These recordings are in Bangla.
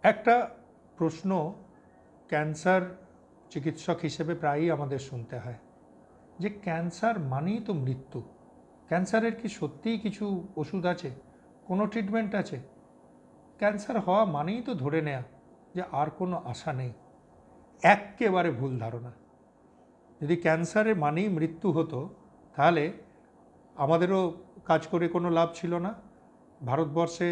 একটা প্রশ্ন ক্যান্সার চিকিৎসক হিসেবে প্রায়ই আমাদের শুনতে হয় যে ক্যান্সার মানেই তো মৃত্যু। ক্যান্সারের কি সত্যিই কিছু ওষুধ আছে, কোনো ট্রিটমেন্ট আছে? ক্যান্সার হওয়া মানেই তো ধরে নেয়া যে আর কোনো আশা নেই। এক্কেবারে ভুল ধারণা। যদি ক্যান্সারের মানেই মৃত্যু হতো তাহলে আমাদেরও কাজ করে কোনো লাভ ছিল না। ভারতবর্ষে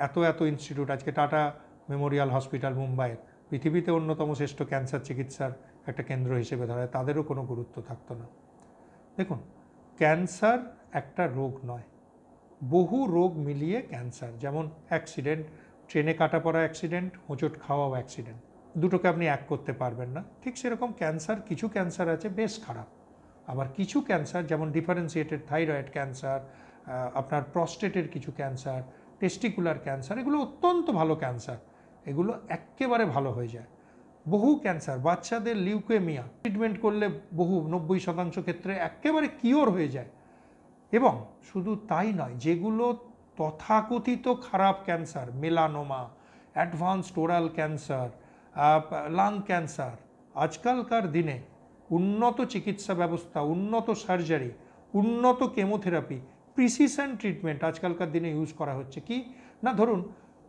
এত এত ইনস্টিটিউট, আজকে টাটা মেমোরিয়াল হসপিটাল মুম্বাইয়ের পৃথিবীতে অন্যতম শ্রেষ্ঠ ক্যান্সার চিকিৎসার একটা কেন্দ্র হিসেবে ধরা হয়, তাদেরও কোনো গুরুত্ব থাকতো না। দেখুন, ক্যান্সার একটা রোগ নয়, বহু রোগ মিলিয়ে ক্যান্সার। যেমন অ্যাক্সিডেন্ট, ট্রেনে কাটা পড়া অ্যাক্সিডেন্ট, হোঁচট খাওয়াও অ্যাক্সিডেন্ট, দুটোকে আপনি এক করতে পারবেন না। ঠিক সেরকম ক্যান্সার, কিছু ক্যান্সার আছে বেশ খারাপ, আবার কিছু ক্যান্সার যেমন ডিফারেন্সিয়েটেড থাইরয়েড ক্যান্সার, আপনার প্রস্টেটের কিছু ক্যান্সার, টেস্টিকুলার ক্যান্সার, এগুলো অত্যন্ত ভালো ক্যান্সার, এগুলো একেবারে ভালো হয়ে যায়। বহু ক্যান্সার, বাচ্চাদের লিউকেমিয়া ট্রিটমেন্ট করলে বহু 90% ক্ষেত্রে একেবারে কিওর হয়ে যায়। এবং শুধু তাই নয়, যেগুলো তথাকথিত খারাপ cancer, melanoma, advanced oral cancer, lung cancer, আজকালকার দিনে উন্নত চিকিৎসা ব্যবস্থা, উন্নত সার্জারি, উন্নত কেমোথেরাপি, প্রিসিশন ট্রিটমেন্ট আজকালকার দিনে ইউজ করা হচ্ছে। কি না, ধরুন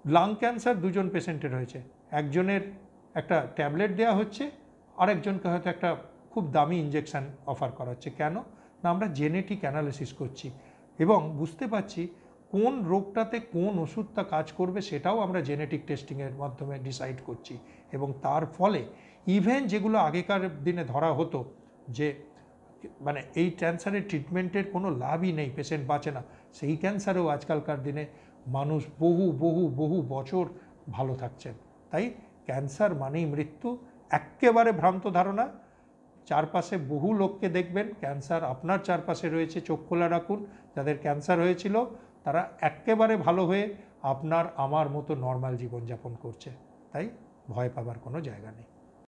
লাং ক্যান্সার দুজন পেশেন্টের হয়েছে, একজনের একটা ট্যাবলেট দেওয়া হচ্ছে, আরেকজনকে হয়তো একটা খুব দামি ইঞ্জেকশান অফার করা হচ্ছে। কেন না, আমরা জেনেটিক অ্যানালিসিস করছি এবং বুঝতে পারছি কোন রোগটাতে কোন ওষুধটা কাজ করবে, সেটাও আমরা জেনেটিক টেস্টিংয়ের মাধ্যমে ডিসাইড করছি। এবং তার ফলে ইভেন যেগুলো আগেকার দিনে ধরা হতো যে মানে এই ক্যান্সারের ট্রিটমেন্টের কোনো লাভই নেই, পেশেন্ট বাঁচে না, সেই ক্যান্সারেও আজকালকার দিনে মানুষ বহু বহু বহু বছর ভালো থাকছেন। তাই ক্যান্সার মানেই মৃত্যু, একেবারে ভ্রান্ত ধারণা। চারপাশে বহু লোককে দেখবেন ক্যান্সার আপনার চারপাশে রয়েছে, চোখ খোলা রাখুন। যাদের ক্যান্সার হয়েছিল তারা একেবারে ভালো হয়ে আপনার আমার মতো নর্মাল জীবনযাপন করছে। তাই ভয় পাবার কোনো জায়গা নেই।